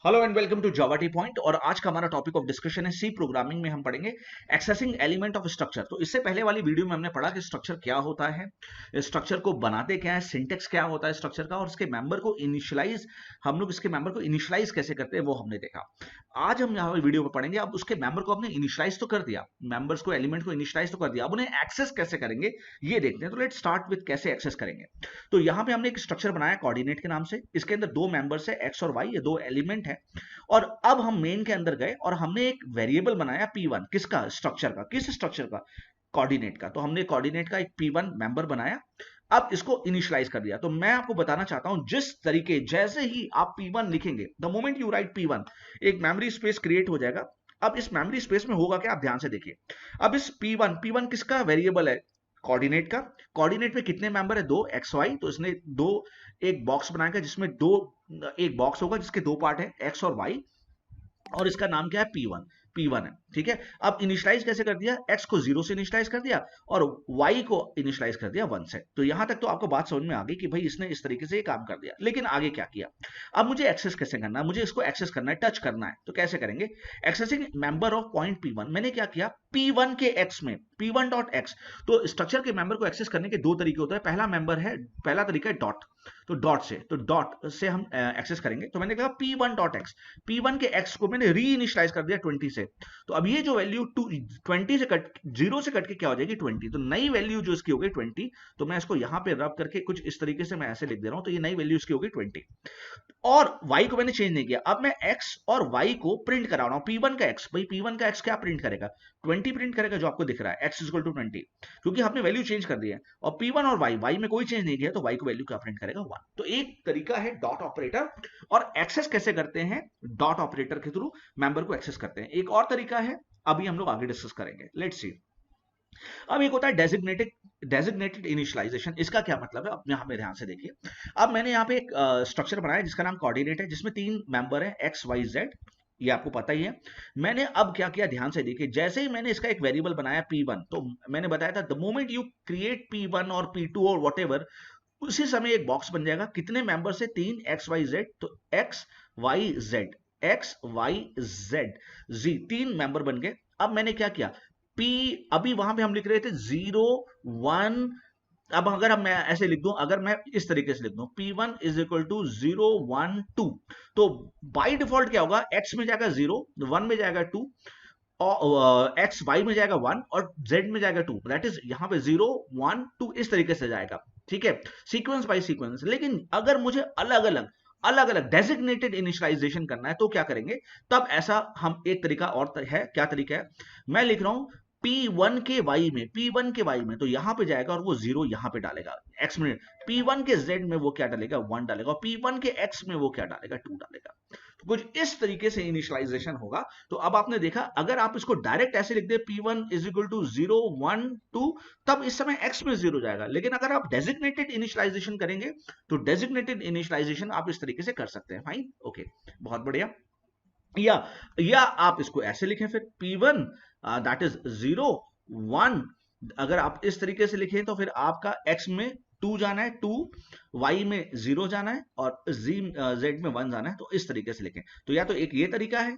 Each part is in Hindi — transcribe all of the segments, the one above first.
Hello and welcome to Java T point. और आज का हमारा टॉपिक ऑफ डिस्कशन है सी प्रोग्रामिंग में हम पढ़ेंगे एक्सेसिंग एलिमेंट ऑफ स्ट्रक्चर। तो इससे पहले वाली वीडियो में हमने पढ़ा कि स्ट्रक्चर क्या होता है, स्ट्रक्चर को बनाते क्या है, सिंटेक्स क्या होता है स्ट्रक्चर का, और इसके मेंबर को इनिशियलाइज, हम लोग इसके मेंबर को इनिशियलाइज कैसे करते हैं वो हमने देखा। आज हम यहाँ वीडियो में पढ़ेंगे अब उसके मेंबर को हमने इनिशियलाइज तो कर दिया, मेंबर्स को एलिमेंट को इनिशियलाइज तो कर दिया, अब उन्हें एक्सेस कैसे करेंगे ये देखते हैं। तो लेट्स स्टार्ट विद कैसे एक्सेस करेंगे। तो यहाँ पे हमने एक स्ट्रक्चर बनाया कोऑर्डिनेट के नाम से, इसके अंदर दो मेंबर्स है एक्स और वाई, ये दो एलिमेंट है। और अब हम मेन के अंदर गए और हमने एक वेरिएबल बनाया P1, किसका, स्ट्रक्चर का, किस स्ट्रक्चर का, कोऑर्डिनेट का। तो हमने कोऑर्डिनेट का एक P1 मेंबर बनाया, अब इसको इनिशियलाइज कर दिया। तो मैं आपको बताना चाहता हूं जिस तरीके, जैसे ही आप P1 लिखेंगे, the moment you right P1, एक मेमोरी स्पेस क्रिएट हो जाएगा। अब इस मेमोरी स्पेस में होगा क्या, आप ध्यान से देखिए। अब इस P1 किसका वेरिएबल है, कोऑर्डिनेट का। कोऑर्डिनेट में कितने मेंबर है, दो एक्स वाई। तो इसने दो, एक बॉक्स बनाएगा जिसमें दो, एक बॉक्स होगा जिसके दो पार्ट है एक्स और वाई, और इसका नाम क्या है P1 है। ठीक है, अब इनिशियलाइज कैसे कर दिया, x को 0 से इनिशियलाइज कर दिया और y को इनिशियलाइज कर दिया 1 से। तो यहां तक तो आपको बात समझ में आ गई कि भाई इसने इस तरीके से ये काम कर दिया। लेकिन आगे क्या किया, अब मुझे एक्सेस कैसे करना है, मुझे इसको एक्सेस करना है, टच करना है। तो कैसे करेंगे, accessing member of point P1। मैंने क्या किया, P1 के x में P1.x। तो स्ट्रक्चर के मेंबर को एक्सेस करने के दो तरीके होते हैं। पहला मेंबर है, पहला तरीका है डॉट। तो डॉट से हम एक्सेस करेंगे। तो मैंने कहा P1.x, P1 के x को मैंने री इनिशियलाइज कर दिया 20 से। तो अब ये जो वैल्यू 20 से कट, 0 से कट के क्या हो जाएगी 20। तो नई वैल्यू जो इसकी हो गई 20। तो मैं इसको यहां पे रब करके कुछ इस तरीके से मैं ऐसे लिख दे रहा हूं। तो ये नई वैल्यू इसकी हो गई 20। और y को मैंने चेंज नहीं किया, अब मैं x और y को प्रिंट करा रहा हूं। P1 का x, भाई P1 का x क्या प्रिंट करेगा, 20 प्रिंट करेगा, जो आपको दिख रहा है x इक्वल टू 20, क्योंकि हमने वैल्यू चेंज कर दी है। और P1 और y में कोई चेंज नहीं किया, तो y को वैल्यू क्या प्रिंट करेगा 1। तो एक तरीका है डॉट ऑपरेटर। और एक्सेस कैसे करते हैं, डॉट ऑपरेटर के थ्रू मेंबर को एक्सेस करते हैं। एक और तरीका है, अभी हम लोग आगे डिस्कस करेंगे, लेट्स सी। अब एक होता है डेजिग्नेटेड इनिशियलाइजेशन। इसका क्या मतलब है, अब यहाँ पे ध्यान से देखिए। अब मैंने यहाँ पे एक स्ट्रक्चर बनाया जिसका नाम कोऑर्डिनेट है, जिसमें तीन मेंबर है एक्स वाई जेड, ये आपको पता ही है। मैंने अब क्या किया, ध्यान से देखिए। जैसे ही मैंने इसका एक वेरिएबल बनाया P1, तो मैंने बताया था the moment you create P1 और P2 और वॉट, उसी समय एक बॉक्स बन जाएगा। कितने मेंबर से, तीन एक्स वाई जेड। तो X Y Z, X Y Z जी, तीन मेंबर बन गए। अब मैंने क्या किया, पी, अभी वहां पे हम लिख रहे थे 0 1। अब अगर हम, मैं ऐसे लिख दूं, अगर मैं इस तरीके से लिख दूं P1 इज इक्वल टू 0 1 2, तो बाई डिफॉल्ट क्या होगा, x में जाएगा 0, 1 में जाएगा 2, और एक्स वाई में जाएगा 1 और जेड में जाएगा 2। दैट इज यहाँ पे 0 1 2 इस तरीके से जाएगा। ठीक है, सीक्वेंस बाय सीक्वेंस। लेकिन अगर मुझे अलग अलग डेजिग्नेटेड इनिशियलाइजेशन करना है तो क्या करेंगे, तब ऐसा हम एक तरीका और है। क्या तरीका है, मैं लिख रहा हूं P1 के y में, P1 के y में, तो यहां पे जाएगा और वो 0 यहां पे डालेगा x में। P1 के z में वो क्या डालेगा, 1 डालेगा। और P1 के x में वो क्या डालेगा, 2 डालेगा। तो कुछ इस तरीके से इनिशियलाइजेशन होगा। तो अब आपने देखा, अगर आप इसको डायरेक्ट ऐसे लिख दे P1 इज इक्वल टू 0 1 2, तब इस समय x में 0 जाएगा। लेकिन अगर आप डेजिग्नेटेड इनिशियलाइजेशन करेंगे, तो डेजिग्नेटेड इनिशियलाइजेशन आप इस तरीके से कर सकते हैं। फाइन, ओके, बहुत बढ़िया। या आप इसको ऐसे लिखें फिर P1 दैट इज 0 1। अगर आप इस तरीके से लिखें तो फिर आपका x में 2 जाना है 2, y में 0 जाना है और z में 1 जाना है। तो इस तरीके से लिखें। तो या तो एक ये तरीका है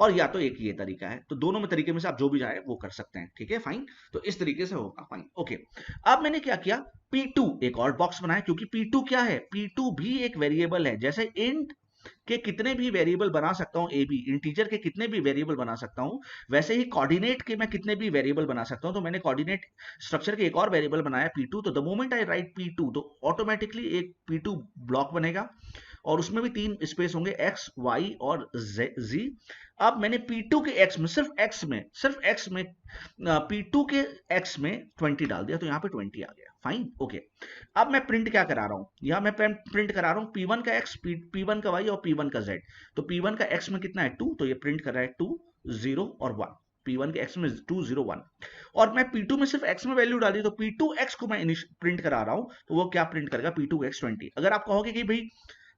और या तो एक ये तरीका है। तो दोनों में तरीके में से आप जो भी चाहे वो कर सकते हैं। ठीक है, फाइन। तो इस तरीके से होगा, फाइन, ओके। अब मैंने क्या किया, P2 एक और बॉक्स बनाया, क्योंकि P2 क्या है, P2 भी एक वेरिएबल है। जैसे इंट के कितने भी वेरिएबल बना सकता हूं, ए बी इंटीजर के कितने भी वेरिएबल बना सकता हूं, वैसे ही कोऑर्डिनेट के मैं कितने भी वेरिएबल बना सकता हूं। तो मैंने कोऑर्डिनेट स्ट्रक्चर के एक और वेरिएबल बनाया P2। तो the moment I right P2, तो ऑटोमेटिकली एक P2 ब्लॉक बनेगा और उसमें भी तीन स्पेस होंगे एक्स वाई और जी। अब मैंने P2 के x में, सिर्फ x में P2 के x में 20 डाल दिया, तो यहाँ पे 20 आ गया। Fine, okay. अब मैं प्रिंट क्या करा रहा हूं, यहां मैं प्रिंट करा रहा हूं P1 का x, P1 का y और P1 का z। तो P1 का x में कितना है 2, तो ये प्रिंट कर रहा है 2 0 और 1। P1 के x में 2 0 1। और मैं P2 में सिर्फ x में वैल्यू डाली, तो P2x को मैं प्रिंट करा रहा हूं। तो वो क्या प्रिंट करेगा, P2x 20। अगर आप कहोगे कि भाई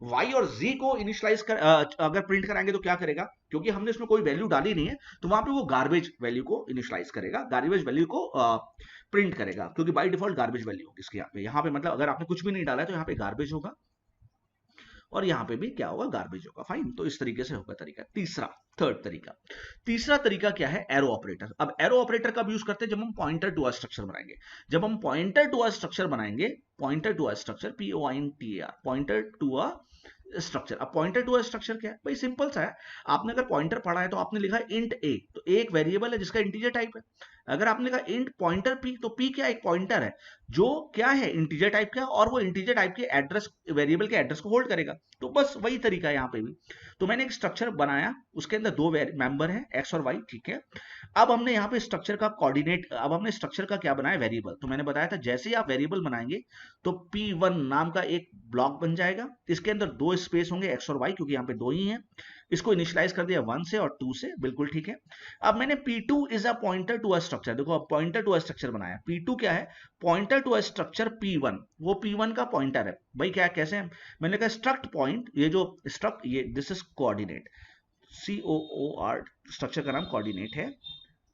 y और z को इनिशियलाइज कर, अगर प्रिंट कराएंगे तो क्या करेगा, क्योंकि हमने इसमें कोई वैल्यू डाली नहीं है, तो वहां पे वो गार्बेज वैल्यू को इनिशियलाइज करेगा, गार्बेज वैल्यू को प्रिंट करेगा, क्योंकि बाय डिफॉल्ट गार्बेज वैल्यू होगी इसकी। यहाँ पे मतलब अगर आपने कुछ भी नहीं डाला है तो यहाँ पे गार्बेज होगा। और यहाँ पे भी क्या होगा, गार्बेज होगा। फाइन, तो इस तरीके से होगा तरीका। तीसरा तरीका क्या है, एरो ऑपरेटर। अब एरो ऑपरेटर कब यूज करते हैं, जब हम पॉइंटर टू अ स्ट्रक्चर बनाएंगे। जब हम पॉइंटर टू अ स्ट्रक्चर बनाएंगे, pointer to a structure, POINTER, pointer to a structure. अब पॉइंटर टू अ स्ट्रक्चर क्या है भाई, सिंपल सा है। आपने अगर पॉइंटर पढ़ा है तो आपने लिखा है इंट ए, तो एक वेरिएबल है जिसका इंटीजर टाइप है। अगर आपने कहा इंट पॉइंटर पी, तो पी क्या, एक पॉइंटर है जो क्या है, इंटीजर टाइप का, और वो इंटीजर टाइप के एड्रेस, वेरिएबल के एड्रेस को होल्ड करेगा। तो बस वही तरीका है यहाँ पे भी। तो मैंने एक स्ट्रक्चर बनाया, उसके अंदर दो मेंबर है, एक्स और वाई, ठीक है। अब हमने यहाँ पे स्ट्रक्चर का कोऑर्डिनेट, अब हमने स्ट्रक्चर का क्या बनाया, वेरिएबल। तो मैंने बताया था जैसे ही आप वेरिएबल बनाएंगे तो P1 नाम का एक ब्लॉक बन जाएगा, इसके अंदर दो स्पेस होंगे एक्स और वाई, क्योंकि यहाँ पे दो ही हैं। इसको इनिशियलाइज कर दिया 1 से और 2 से, बिल्कुल ठीक है। अब मैंने P2 is a pointer to a structure, देखो अब पॉइंटर टू अ स्ट्रक्चर बनाया। P2 क्या है, pointer to a structure P1, वो P1 का पॉइंटर है भाई। क्या कैसे है, मैंने कहा स्ट्रक्ट पॉइंट, ये जो स्ट्रक्ट, ये this is coordinate, COOR, structure का नाम कोऑर्डिनेट है,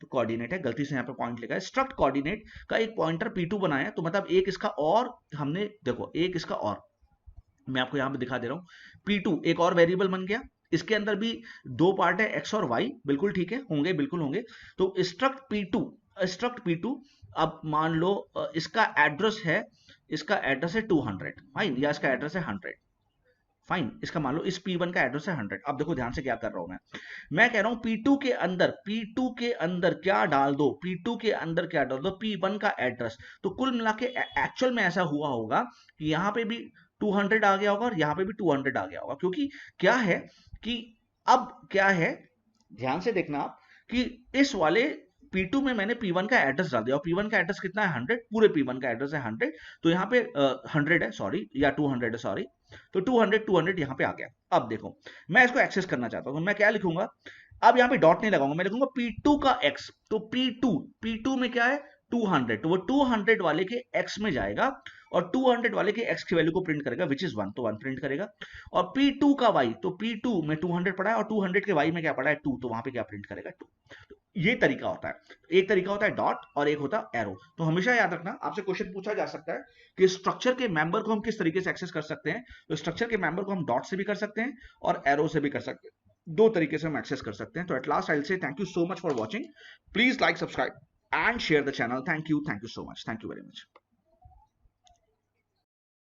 तो कोऑर्डिनेट है, गलती से यहाँ पे पॉइंट लिखा है। स्ट्रक्ट कोऑर्डिनेट का एक पॉइंटर P2 बनाया, तो मतलब एक इसका और, हमने देखो एक इसका और, मैं आपको यहाँ पे दिखा दे रहा हूँ। P2 एक और वेरिएबल बन गया, इसके अंदर भी दो पार्ट है, एक्स और वाई, बिल्कुल ठीक है, होंगे, बिल्कुल होंगे। तो स्ट्रक्ट P2, अब मान लो इसका एड्रेस है, 200, फाइन, या इसका एड्रेस है 100, फाइन। इसका मान लो इस P1 का एड्रेस है 100। अब देखो ध्यान से क्या कर रहा हूं मैं कह रहा हूं P2 के अंदर क्या डाल दो, P2 के अंदर क्या डाल दो, P1 का एड्रेस। तो कुल मिला के एक्चुअल में ऐसा हुआ होगा कि यहाँ पे भी 200 आ गया होगा और यहाँ पे भी 200 आ गया होगा, क्योंकि क्या है कि अब क्या है, ध्यान से देखना आप, कि इस वाले P2 में मैंने P1 का एड्रेस डाल दिया, और P1 का एड्रेस कितना है, 100, पूरे P1 का एड्रेस है 100, तो यहाँ पे 100 है, सॉरी, या 200 है, सॉरी, तो 200 यहाँ पे आ गया। अब देखो मैं इसको एक्सेस करना चाहता हूँ, तो मैं क्या लिखूंगा, अब यहाँ पे डॉट नहीं लगाऊंगा, मैं लिखूंगा P2 का x, तो P2 में क्या है, 200, तो वो 200 वाले के x में जाएगा और 200 वाले के x की वैल्यू को प्रिंट करेगा, विच इज 1, तो 1 प्रिंट करेगा। और P2 का y, तो P2 में 200 पड़ा है और 200 के y में क्या पड़ा है, 2, तो वहां पे क्या प्रिंट करेगा, 2। ये तरीका होता है। एक तरीका होता है डॉट और एक होता है एरो। तो हमेशा याद रखना, आपसे क्वेश्चन पूछा जा सकता है कि स्ट्रक्चर के मेंबर को हम किस तरीके से एक्सेस कर सकते हैं। तो स्ट्रक्चर के मेंबर को हम डॉट से भी कर सकते हैं और एरो से भी कर सकते हैं, दो तरीके से हम एक्सेस कर सकते हैं। तो at last I will say thank you so much for watching, please like, subscribe and share the channel. Thank you so much, thank you very much.